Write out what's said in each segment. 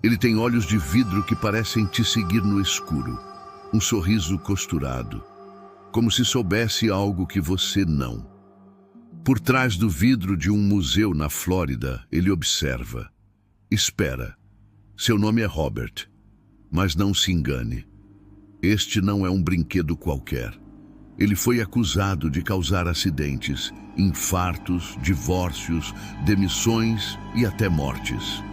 Ele tem olhos de vidro que parecem te seguir no escuro. Um sorriso costurado, como se soubesse algo que você não. Por trás do vidro de um museu na Flórida, ele observa. Espera. Seu nome é Robert, mas não se engane. Este não é um brinquedo qualquer. Ele foi acusado de causar acidentes, infartos, divórcios, demissões e até mortes.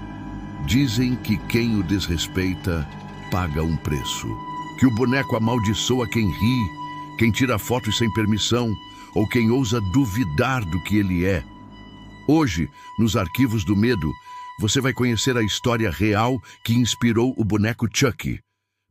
Dizem que quem o desrespeita paga um preço. Que o boneco amaldiçoa quem ri, quem tira fotos sem permissão ou quem ousa duvidar do que ele é. Hoje, nos Arquivos do Medo, você vai conhecer a história real que inspirou o boneco Chucky.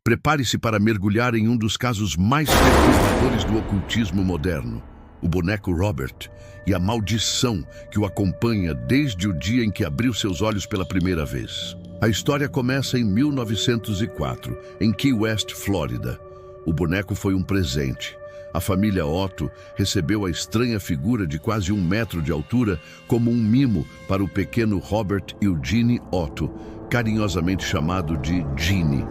Prepare-se para mergulhar em um dos casos mais perturbadores do ocultismo moderno, o boneco Robert, e a maldição que o acompanha desde o dia em que abriu seus olhos pela primeira vez. A história começa em 1904, em Key West, Flórida. O boneco foi um presente. A família Otto recebeu a estranha figura de quase 1 metro de altura como um mimo para o pequeno Robert Eugene Otto, carinhosamente chamado de Gene.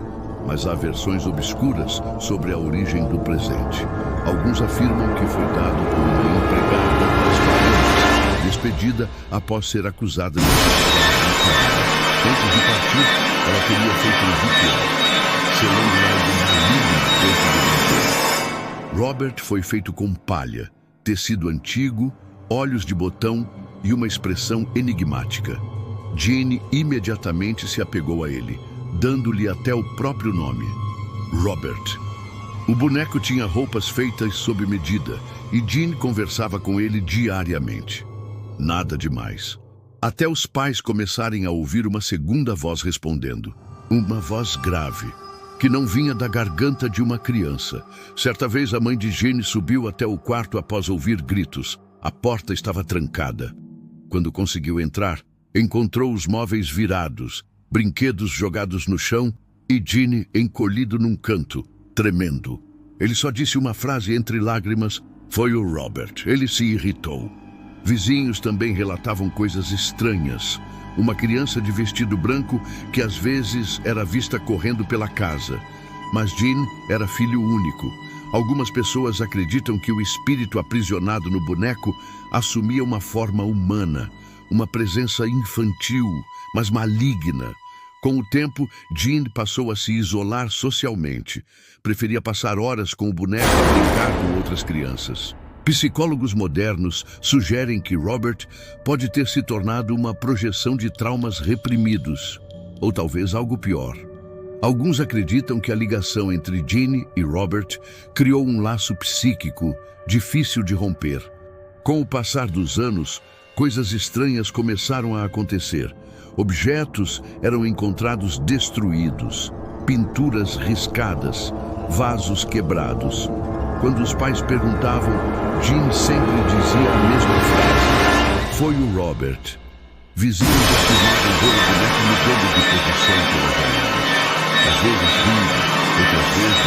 Mas há versões obscuras sobre a origem do presente. Alguns afirmam que foi dado por uma empregada das famílias, despedida após ser acusada de assassinato. Antes de partir, ela teria feito um ritual, selando algo maligno dentro do brinquedo. Robert foi feito com palha, tecido antigo, olhos de botão e uma expressão enigmática. Gene imediatamente se apegou a ele, dando-lhe até o próprio nome, Robert. O boneco tinha roupas feitas sob medida e Gene conversava com ele diariamente. Nada demais. Até os pais começarem a ouvir uma segunda voz respondendo. Uma voz grave, que não vinha da garganta de uma criança. Certa vez a mãe de Gene subiu até o quarto após ouvir gritos. A porta estava trancada. Quando conseguiu entrar, encontrou os móveis virados, brinquedos jogados no chão e Gene encolhido num canto, tremendo. Ele só disse uma frase entre lágrimas. Foi o Robert. Ele se irritou. Vizinhos também relatavam coisas estranhas. Uma criança de vestido branco que às vezes era vista correndo pela casa. Mas Gene era filho único. Algumas pessoas acreditam que o espírito aprisionado no boneco assumia uma forma humana, uma presença infantil, mas maligna. Com o tempo, Gene passou a se isolar socialmente. Preferia passar horas com o boneco e brincar com outras crianças. Psicólogos modernos sugerem que Robert pode ter se tornado uma projeção de traumas reprimidos, ou talvez algo pior. Alguns acreditam que a ligação entre Gene e Robert criou um laço psíquico difícil de romper. Com o passar dos anos, coisas estranhas começaram a acontecer. Objetos eram encontrados destruídos, pinturas riscadas, vasos quebrados. Quando os pais perguntavam, Gene sempre dizia a mesma frase. Foi o Robert. Vizinhos afirmavam ver o boneco mudando de posição pelas janelas. Às vezes rindo, outras vezes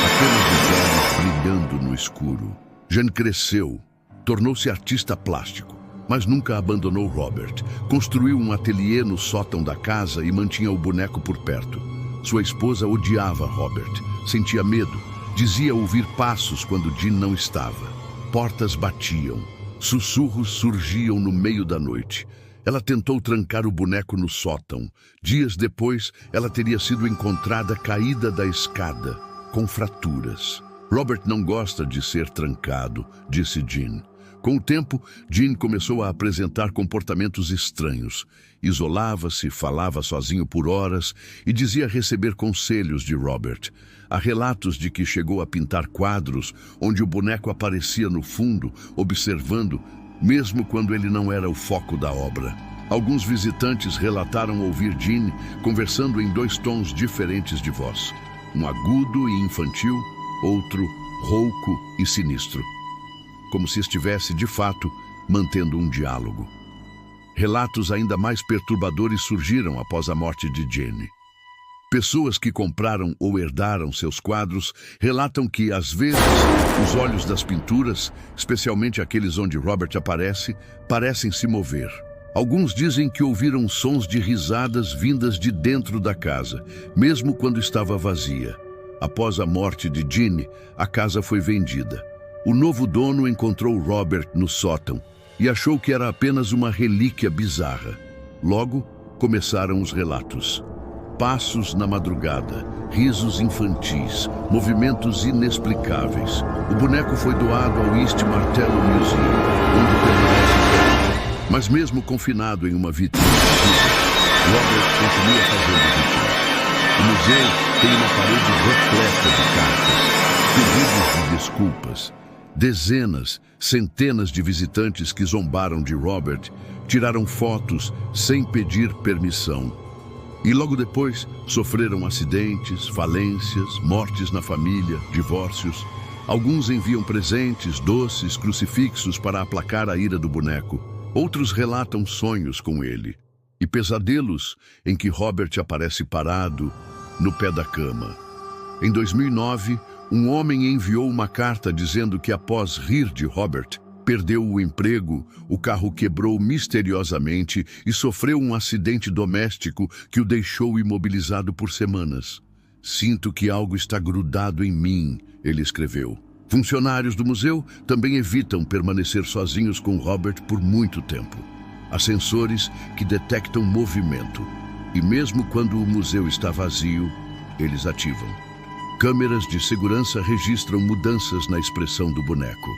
apenas os olhos brilhando no escuro. Gene cresceu, tornou-se artista plástico, mas nunca abandonou Robert. Construiu um ateliê no sótão da casa e mantinha o boneco por perto. Sua esposa odiava Robert, sentia medo. Dizia ouvir passos quando Gene não estava. Portas batiam. Sussurros surgiam no meio da noite. Ela tentou trancar o boneco no sótão. Dias depois, ela teria sido encontrada caída da escada, com fraturas. Robert não gosta de ser trancado, disse Gene. Com o tempo, Gene começou a apresentar comportamentos estranhos. Isolava-se, falava sozinho por horas e dizia receber conselhos de Robert. Há relatos de que chegou a pintar quadros onde o boneco aparecia no fundo, observando, mesmo quando ele não era o foco da obra. Alguns visitantes relataram ouvir Gene conversando em 2 tons diferentes de voz. Um agudo e infantil, outro rouco e sinistro. Como se estivesse, de fato, mantendo um diálogo. Relatos ainda mais perturbadores surgiram após a morte de Gene. Pessoas que compraram ou herdaram seus quadros relatam que, às vezes, os olhos das pinturas, especialmente aqueles onde Robert aparece, parecem se mover. Alguns dizem que ouviram sons de risadas vindas de dentro da casa, mesmo quando estava vazia. Após a morte de Jean, a casa foi vendida. O novo dono encontrou Robert no sótão e achou que era apenas uma relíquia bizarra. Logo, começaram os relatos. Passos na madrugada, risos infantis, movimentos inexplicáveis. O boneco foi doado ao East Martello Museum, onde permanece até hoje. Mas mesmo confinado em uma vitrine, Robert continua fazendo visitas. O museu tem uma parede repleta de cartas, pedidos de desculpas. Dezenas, centenas de visitantes que zombaram de Robert tiraram fotos sem pedir permissão. E logo depois sofreram acidentes, falências, mortes na família, divórcios. Alguns enviam presentes, doces, crucifixos para aplacar a ira do boneco. Outros relatam sonhos com ele e pesadelos em que Robert aparece parado no pé da cama. Em 2009, um homem enviou uma carta dizendo que após rir de Robert, perdeu o emprego, o carro quebrou misteriosamente e sofreu um acidente doméstico que o deixou imobilizado por semanas. Sinto que algo está grudado em mim, ele escreveu. Funcionários do museu também evitam permanecer sozinhos com Robert por muito tempo. Há sensores que detectam movimento e mesmo quando o museu está vazio, eles ativam. Câmeras de segurança registram mudanças na expressão do boneco.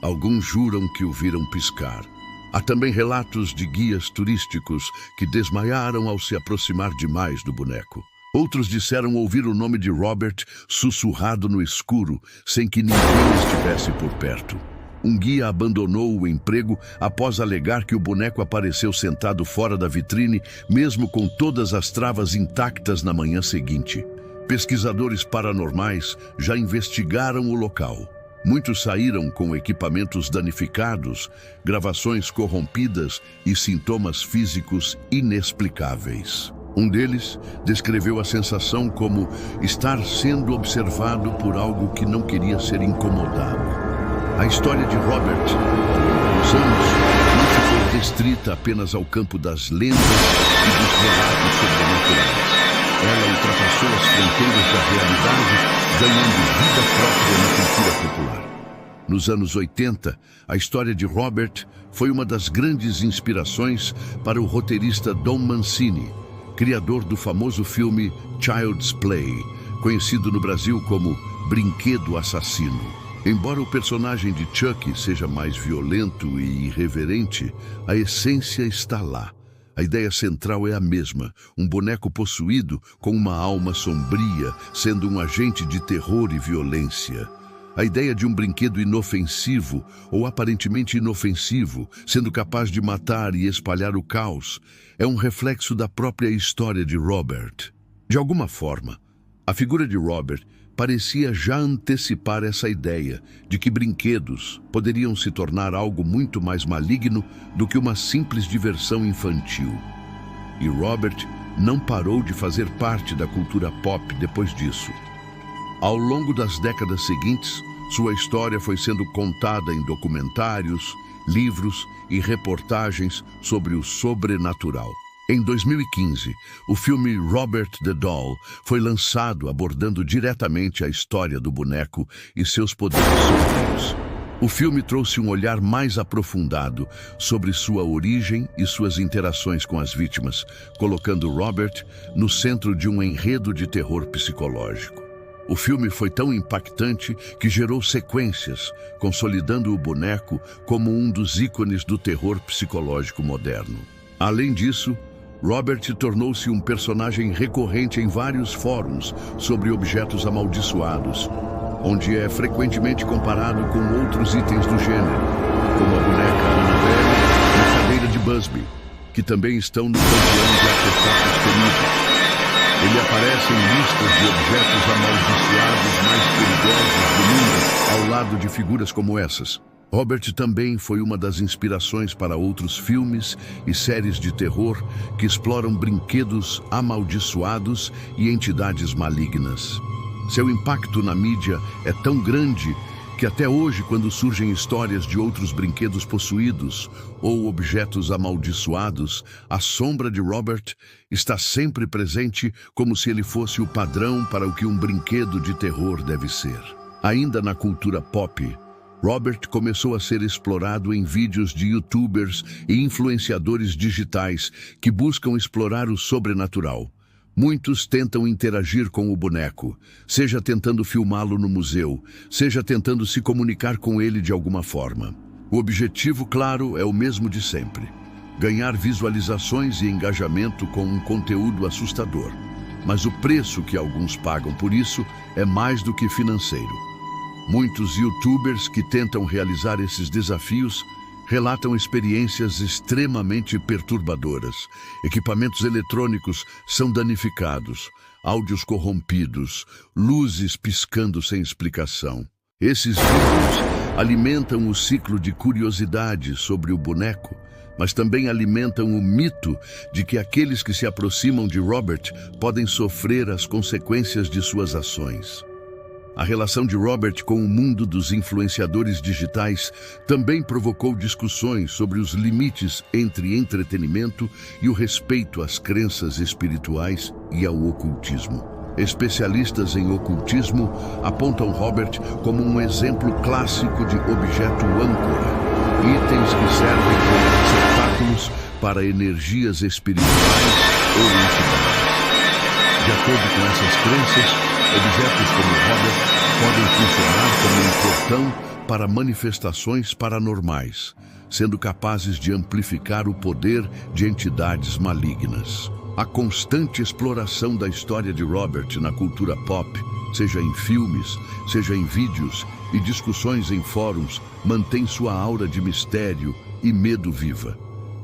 Alguns juram que o viram piscar. Há também relatos de guias turísticos que desmaiaram ao se aproximar demais do boneco. Outros disseram ouvir o nome de Robert sussurrado no escuro, sem que ninguém estivesse por perto. Um guia abandonou o emprego após alegar que o boneco apareceu sentado fora da vitrine, mesmo com todas as travas intactas na manhã seguinte. Pesquisadores paranormais já investigaram o local. Muitos saíram com equipamentos danificados, gravações corrompidas e sintomas físicos inexplicáveis. Um deles descreveu a sensação como estar sendo observado por algo que não queria ser incomodado. A história de Robert, ao longo dos anos, não ficou restrita apenas ao campo das lendas e dos relatos sobrenaturais. Ela ultrapassou as fronteiras da realidade, ganhando vida própria na cultura popular. Nos anos 80, a história de Robert foi uma das grandes inspirações para o roteirista Don Mancini, criador do famoso filme Child's Play, conhecido no Brasil como Brinquedo Assassino. Embora o personagem de Chuck seja mais violento e irreverente, a essência está lá. A ideia central é a mesma, um boneco possuído com uma alma sombria, sendo um agente de terror e violência. A ideia de um brinquedo inofensivo, ou aparentemente inofensivo, sendo capaz de matar e espalhar o caos, é um reflexo da própria história de Robert. De alguma forma, a figura de Robert parecia já antecipar essa ideia de que brinquedos poderiam se tornar algo muito mais maligno do que uma simples diversão infantil. E Robert não parou de fazer parte da cultura pop depois disso. Ao longo das décadas seguintes, sua história foi sendo contada em documentários, livros e reportagens sobre o sobrenatural. Em 2015, o filme Robert the Doll foi lançado abordando diretamente a história do boneco e seus poderes sombrios. O filme trouxe um olhar mais aprofundado sobre sua origem e suas interações com as vítimas, colocando Robert no centro de um enredo de terror psicológico. O filme foi tão impactante que gerou sequências, consolidando o boneco como um dos ícones do terror psicológico moderno. Além disso, Robert tornou-se um personagem recorrente em vários fóruns sobre objetos amaldiçoados, onde é frequentemente comparado com outros itens do gênero, como a boneca Annabelle e a cadeira de Busby, que também estão no panteão de artefatos terríveis. Ele aparece em listas de objetos amaldiçoados mais perigosos do mundo, ao lado de figuras como essas. Robert também foi uma das inspirações para outros filmes e séries de terror que exploram brinquedos amaldiçoados e entidades malignas. Seu impacto na mídia é tão grande que até hoje, quando surgem histórias de outros brinquedos possuídos ou objetos amaldiçoados, a sombra de Robert está sempre presente, como se ele fosse o padrão para o que um brinquedo de terror deve ser. Ainda na cultura pop, Robert começou a ser explorado em vídeos de YouTubers e influenciadores digitais que buscam explorar o sobrenatural. Muitos tentam interagir com o boneco, seja tentando filmá-lo no museu, seja tentando se comunicar com ele de alguma forma. O objetivo, claro, é o mesmo de sempre: ganhar visualizações e engajamento com um conteúdo assustador. Mas o preço que alguns pagam por isso é mais do que financeiro. Muitos YouTubers que tentam realizar esses desafios relatam experiências extremamente perturbadoras. Equipamentos eletrônicos são danificados, áudios corrompidos, luzes piscando sem explicação. Esses vídeos alimentam o ciclo de curiosidade sobre o boneco, mas também alimentam o mito de que aqueles que se aproximam de Robert podem sofrer as consequências de suas ações. A relação de Robert com o mundo dos influenciadores digitais também provocou discussões sobre os limites entre entretenimento e o respeito às crenças espirituais e ao ocultismo. Especialistas em ocultismo apontam Robert como um exemplo clássico de objeto âncora, itens que servem como receptáculos para energias espirituais ou entidades. De acordo com essas crenças, objetos como Robert podem funcionar como um portão para manifestações paranormais, sendo capazes de amplificar o poder de entidades malignas. A constante exploração da história de Robert na cultura pop, seja em filmes, seja em vídeos e discussões em fóruns, mantém sua aura de mistério e medo viva.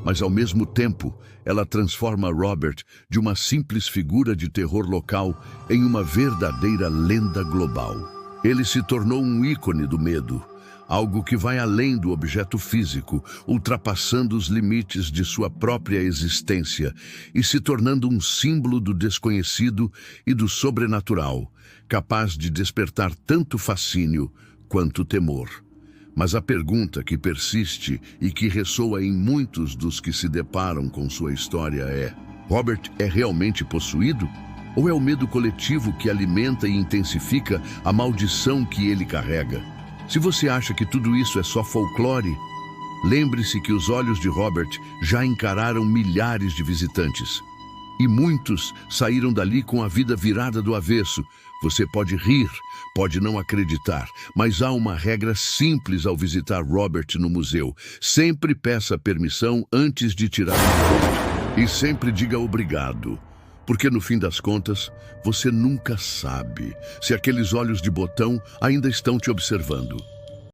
Mas, ao mesmo tempo, ela transforma Robert de uma simples figura de terror local em uma verdadeira lenda global. Ele se tornou um ícone do medo, algo que vai além do objeto físico, ultrapassando os limites de sua própria existência e se tornando um símbolo do desconhecido e do sobrenatural, capaz de despertar tanto fascínio quanto temor. Mas a pergunta que persiste e que ressoa em muitos dos que se deparam com sua história é: Robert é realmente possuído? Ou é o medo coletivo que alimenta e intensifica a maldição que ele carrega? Se você acha que tudo isso é só folclore, lembre-se que os olhos de Robert já encararam milhares de visitantes. E muitos saíram dali com a vida virada do avesso. Você pode rir, pode não acreditar, mas há uma regra simples ao visitar Robert no museu. Sempre peça permissão antes de tirar uma foto. E sempre diga obrigado. Porque no fim das contas, você nunca sabe se aqueles olhos de botão ainda estão te observando.